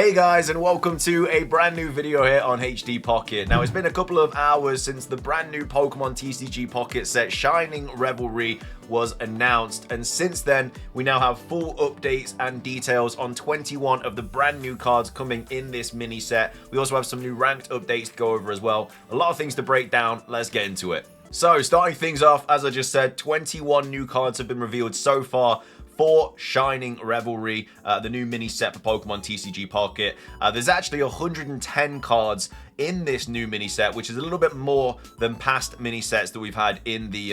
Hey guys, and welcome to a brand new video here on HD Pocket. Now, it's been a couple of hours since the brand new Pokemon TCG Pocket set Shiny Revelry was announced, and since then we now have full updates and details on 21 of the brand new cards coming in this mini set. We also have some new ranked updates to go over as well. A lot of things to break down. Let's get into it. So, starting things off, as I just said, 21 new cards have been revealed so far for Shiny Revelry, the new mini set for Pokemon TCG Pocket. There's actually 110 cards in this new mini set, which is a little bit more than past mini sets that we've had in the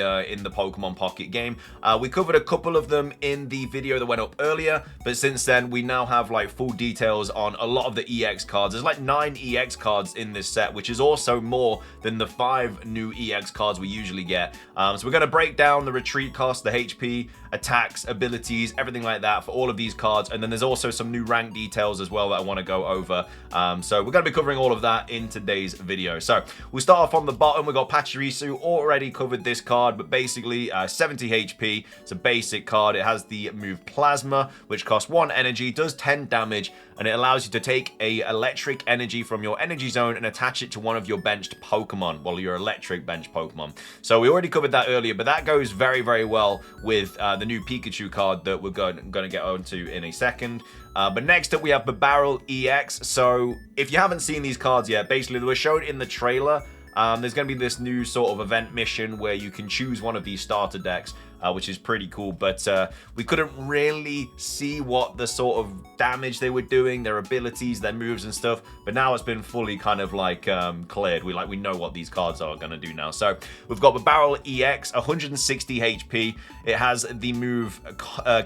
Pokemon Pocket game. We covered a couple of them in the video that went up earlier, but since then we now have like full details on a lot of the EX cards. There's like 9 EX cards in this set, which is also more than the 5 new EX cards we usually get. So we're going to break down the retreat cost, the HP, attacks, abilities, everything like that for all of these cards, and then there's also some new rank details as well that I want to go over. So we're going to be covering all of that in today's video. So we'll start off on the bottom. We've got Pachirisu. Already covered this card, but basically 70 HP. It's a basic card. It has the move Plasma, which costs 1 energy, does 10 damage, and it allows you to take a electric energy from your energy zone and attach it to one of your benched Pokemon, well, your electric bench Pokemon. So we already covered that earlier, but that goes very, very well with the new Pikachu card that we're going to get onto in a second. But next up, we have Barrel EX. So if you haven't seen these cards yet, basically they were shown in the trailer. There's going to be this new sort of event mission where you can choose one of these starter decks, which is pretty cool. But we couldn't really see what the sort of damage they were doing, their abilities, their moves and stuff. But now it's been fully kind of like cleared. We know what these cards are going to do now. So we've got Barrel EX, 160 HP. It has the move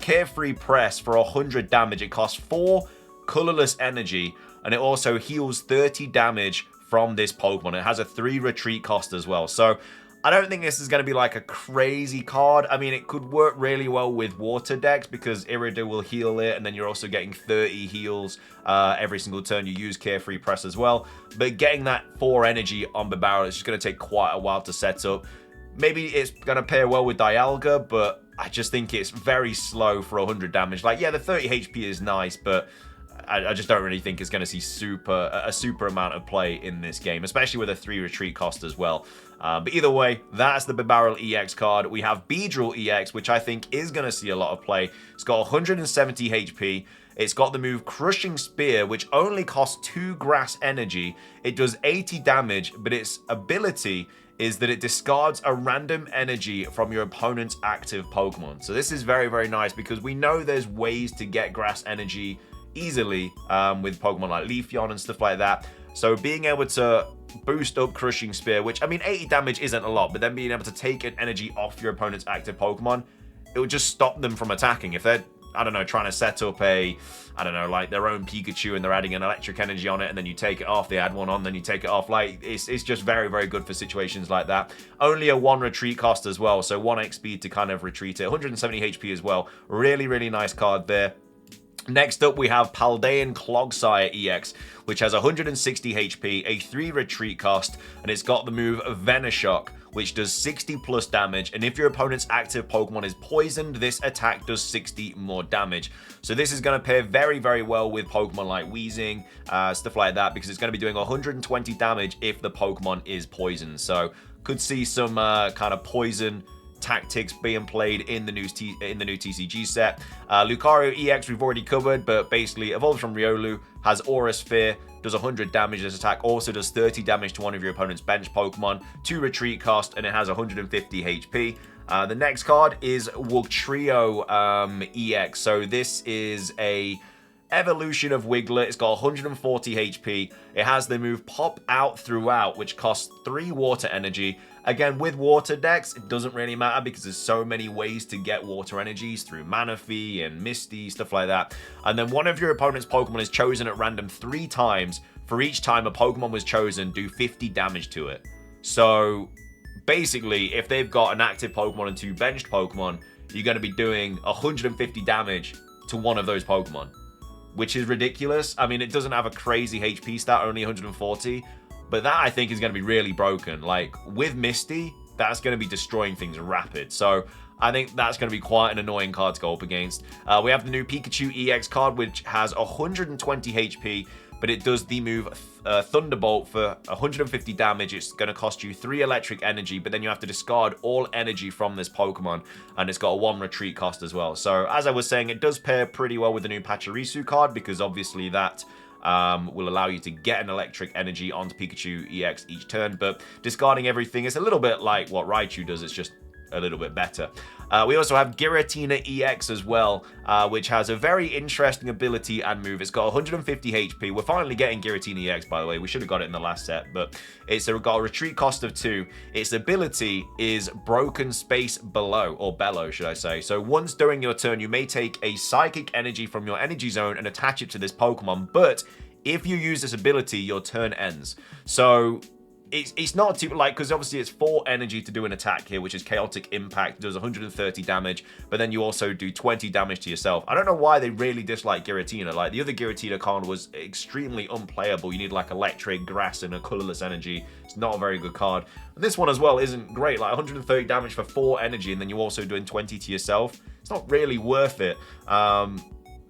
Carefree Press for 100 damage. It costs 4 colorless energy, and it also heals 30 damage from this Pokemon. It has a 3 retreat cost as well. So I don't think this is going to be like a crazy card. I mean, it could work really well with water decks because Irida will heal it, and then you're also getting 30 heals every single turn you use Carefree Press as well. But getting that 4 energy on Barrel is just going to take quite a while to set up. Maybe it's going to pair well with Dialga, but I just think it's very slow for 100 damage. Like, yeah, the 30 HP is nice, but I just don't really think it's going to see a super amount of play in this game, especially with a 3 retreat cost as well. But either way, that's the Barrel EX card. We have Beedrill EX, which I think is going to see a lot of play. It's got 170 HP. It's got the move Crushing Spear, which only costs 2 grass energy. It does 80 damage, but its ability is that it discards a random energy from your opponent's active Pokemon. So this is very, very nice because we know there's ways to get grass energy easily with Pokemon like Leafeon and stuff like that. So being able to boost up Crushing Spear, which, I mean, 80 damage isn't a lot, but then being able to take an energy off your opponent's active Pokemon, it would just stop them from attacking. If they're, I don't know, trying to set up a, I don't know, like their own Pikachu and they're adding an electric energy on it and then you take it off, they add one on, then you take it off. Like, it's just very, very good for situations like that. Only a 1 retreat cost as well, so 1 XP to kind of retreat it. 170 HP as well. Really, really nice card there. Next up, we have Paldean Clogsire EX, which has 160 HP, a 3 retreat cost, and it's got the move Venoshock, which does 60 plus damage, and if your opponent's active Pokemon is poisoned, this attack does 60 more damage. So this is going to pair very, very well with Pokemon like Weezing, stuff like that, because it's going to be doing 120 damage if the Pokemon is poisoned. So could see some kind of poison tactics being played in the new TCG set. Lucario EX we've already covered, but basically evolves from Riolu, has Aura Sphere, does 100 damage. This attack also does 30 damage to one of your opponent's bench Pokemon, 2 retreat cost, and it has 150 HP. The next card is Wugtrio EX. So this is a evolution of Wiglet. It's got 140 HP. It has the move Pop Out Throughout, which costs 3 water energy. Again, with water decks, it doesn't really matter because there's so many ways to get water energies through Manaphy and Misty, stuff like that. And then one of your opponent's Pokemon is chosen at random 3 times. For each time a Pokemon was chosen, do 50 damage to it. So basically, if they've got an active Pokemon and 2 benched Pokemon, you're going to be doing 150 damage to one of those Pokemon, which is ridiculous. I mean, it doesn't have a crazy HP stat, only 140, but that I think is going to be really broken. Like with Misty, that's going to be destroying things rapid. So I think that's going to be quite an annoying card to go up against. We have the new Pikachu EX card, which has 120 HP, but it does the move Thunderbolt for 150 damage. It's going to cost you 3 electric energy, but then you have to discard all energy from this Pokemon, and it's got a 1 retreat cost as well. So as I was saying, it does pair pretty well with the new Pachirisu card, because obviously that will allow you to get an electric energy onto Pikachu EX each turn, but discarding everything is a little bit like what Raichu does. It's just a little bit better. We also have Giratina EX as well, which has a very interesting ability and move. It's got 150 HP. We're finally getting Giratina EX, by the way. We should have got it in the last set, but it's got a retreat cost of 2. Its ability is Broken Space Below, or Bellow, should I say. So once during your turn, you may take a Psychic Energy from your energy zone and attach it to this Pokemon, but if you use this ability, your turn ends. So it's not too, like, because obviously it's 4 energy to do an attack here, which is Chaotic Impact, does 130 damage, but then you also do 20 damage to yourself. I don't know why they really dislike Giratina. Like, the other Giratina card was extremely unplayable. You need, like, Electric, Grass, and a colorless energy. It's not a very good card. And this one as well isn't great. Like, 130 damage for 4 energy, and then you're also doing 20 to yourself. It's not really worth it.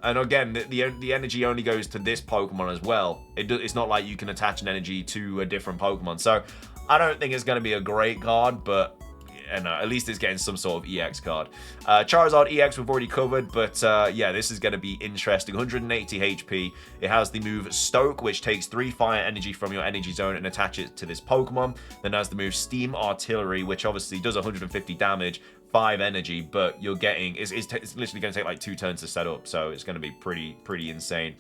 And again, the energy only goes to this Pokemon as well. It's not like you can attach an energy to a different Pokemon. So I don't think it's going to be a great card, but at least it's getting some sort of EX card. Charizard EX we've already covered, but yeah, this is going to be interesting. 180 HP. It has the move Stoke, which takes 3 fire energy from your energy zone and attaches it to this Pokemon. Then has the move Steam Artillery, which obviously does 150 damage. 5 energy, but you're getting it's literally going to take like 2 turns to set up, so it's going to be pretty insane.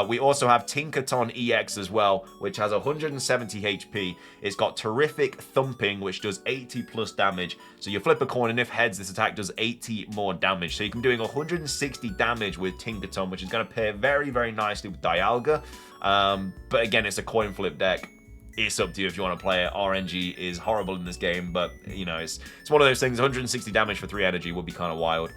We also have Tinkaton EX as well, which has 170 HP. It's got Terrific Thumping, which does 80 plus damage. So you flip a coin, and if heads, this attack does 80 more damage. So you can be doing 160 damage with Tinkaton, which is going to pair very nicely with Dialga. But again, it's a coin flip deck. It's up to you if you want to play it. RNG is horrible in this game, but, you know, it's one of those things. 160 damage for 3 energy would be kind of wild.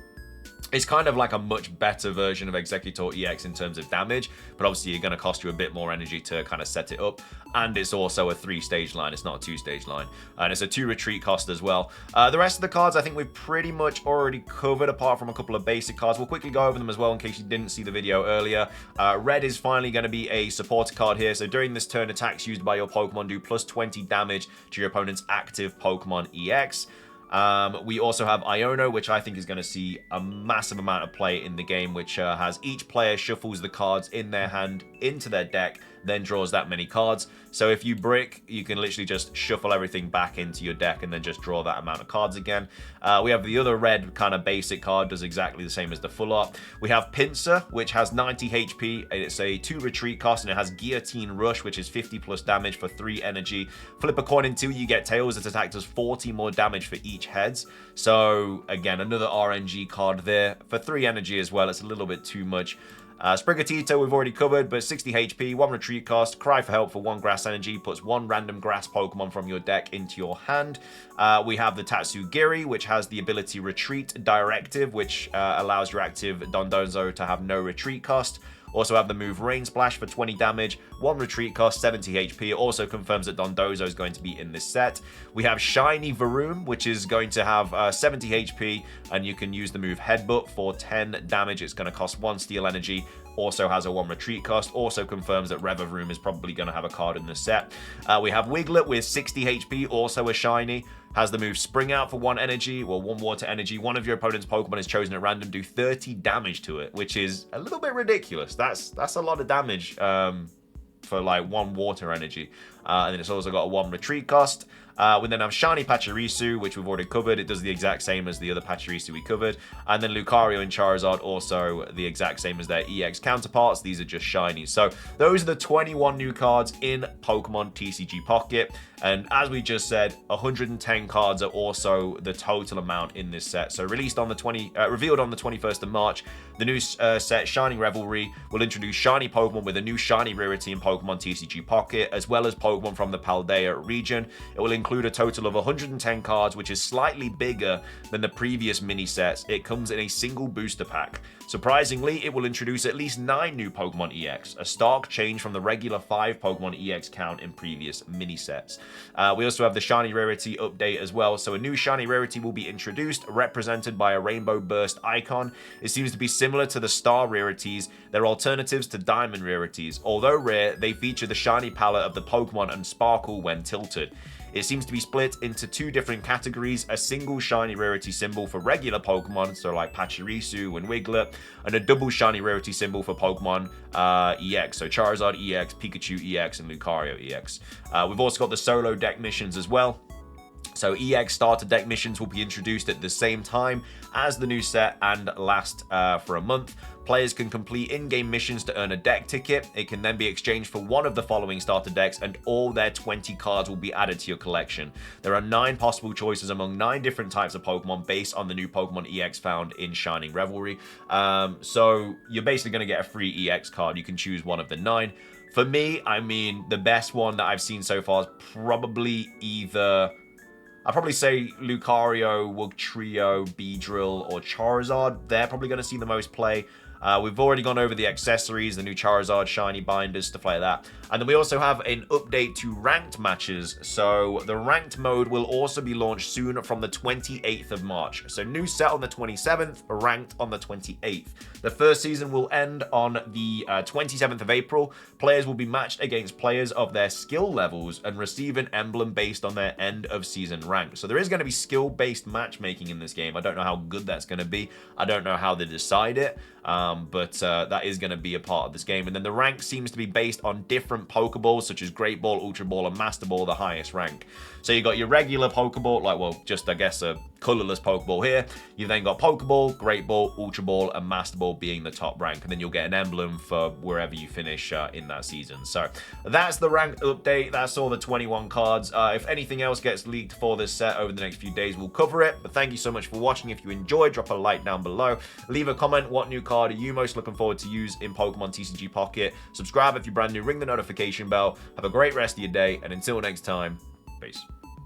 It's kind of like a much better version of Executor EX in terms of damage, but obviously you're going to cost you a bit more energy to kind of set it up. And it's also a 3-stage line. It's not a 2-stage line. And it's a 2 retreat cost as well. The rest of the cards I think we've pretty much already covered, apart from a couple of basic cards. We'll quickly go over them as well in case you didn't see the video earlier. Red is finally going to be a supporter card here. So during this turn, attacks used by your Pokemon do plus 20 damage to your opponent's active Pokemon EX. We also have Iono, which I think is going to see a massive amount of play in the game, which has each player shuffles the cards in their hand into their deck, then draws that many cards. So if you brick, you can literally just shuffle everything back into your deck and then just draw that amount of cards again. We have the other red kind of basic card, does exactly the same as the full art. We have Pinsir, which has 90 HP. It's a 2 retreat cost, and it has Guillotine Rush, which is 50 plus damage for 3 energy. Flip a coin in 2, you get Tails. Its attack does 40 more damage for each heads. So again, another RNG card there for 3 energy as well. It's a little bit too much. Sprigatito we've already covered, but 60 HP, 1 retreat cost, Cry for Help for 1 grass energy, puts 1 random grass Pokemon from your deck into your hand. We have the Tatsugiri, which has the ability Retreat Directive, which allows your active Dondozo to have no retreat cost. Also have the move Rain Splash for 20 damage, 1 retreat cost, 70 HP. It also confirms that Dondozo is going to be in this set. We have Shiny Revelry, which is going to have 70 HP, and you can use the move Headbutt for 10 damage. It's going to cost 1 steel energy. Also has a 1 retreat cost. Also confirms that Revelry is probably going to have a card in this set. We have Wiglet with 60 HP, also a shiny. Has the move Spring Out for 1 energy, well, 1 water energy. One of your opponent's Pokemon is chosen at random, do 30 damage to it, which is a little bit ridiculous. That's a lot of damage for like 1 water energy. And then it's also got a 1 retreat cost. We then have Shiny Pachirisu, which we've already covered. It does the exact same as the other Pachirisu we covered. And then Lucario and Charizard, also the exact same as their EX counterparts. These are just shinies. So those are the 21 new cards in Pokemon TCG Pocket. And as we just said, 110 cards are also the total amount in this set. So revealed on the 21st of March, the new set Shiny Revelry will introduce shiny Pokemon with a new shiny rarity in Pokemon TCG Pocket, as well as Pokemon from the Paldea region. It will include a total of 110 cards, which is slightly bigger than the previous mini sets. It comes in a single booster pack. Surprisingly, it will introduce at least 9 new Pokemon EX, a stark change from the regular 5 Pokemon EX count in previous mini-sets. We also have the Shiny Rarity update as well, so a new Shiny Rarity will be introduced, represented by a rainbow burst icon. It seems to be similar to the Star Rarities. They're alternatives to Diamond Rarities. Although rare, they feature the shiny palette of the Pokemon and sparkle when tilted. It seems to be split into 2 different categories, a single Shiny Rarity symbol for regular Pokemon, so like Pachirisu and Wiglet, and a double Shiny Rarity symbol for Pokemon EX, so Charizard EX, Pikachu EX, and Lucario EX. We've also got the solo deck missions as well. So EX starter deck missions will be introduced at the same time as the new set and last for a month. Players can complete in-game missions to earn a deck ticket. It can then be exchanged for one of the following starter decks, and all their 20 cards will be added to your collection. There are 9 possible choices among 9 different types of Pokemon based on the new Pokemon EX found in Shiny Revelry. So you're basically going to get a free EX card. You can choose one of the 9. For me, I mean, the best one that I've seen so far is probably either... I'd probably say Lucario, Wugtrio, Beedrill, or Charizard. They're probably going to see the most play. We've already gone over the accessories, the new Charizard, shiny binders, stuff like that. And then we also have an update to ranked matches. So the ranked mode will also be launched soon from the 28th of March. So new set on the 27th, ranked on the 28th. The first season will end on the 27th of April. Players will be matched against players of their skill levels and receive an emblem based on their end of season rank. So there is going to be skill-based matchmaking in this game. I don't know how good that's going to be. I don't know how they decide it. But that is going to be a part of this game. And then the rank seems to be based on different Pokeballs, such as Great Ball, Ultra Ball, and Master Ball, the highest rank. So you got your regular Pokeball, like, well, just, I guess, a colorless Pokeball here. You've then got Pokeball, Great Ball, Ultra Ball, and Master Ball being the top rank. And then you'll get an emblem for wherever you finish in that season. So that's the ranked update. That's all the 21 cards. If anything else gets leaked for this set over the next few days, we'll cover it. But thank you so much for watching. If you enjoyed, drop a like down below. Leave a comment. What new card are you most looking forward to use in Pokemon TCG Pocket? Subscribe if you're brand new. Ring the notification bell. Have a great rest of your day. And until next time, peace.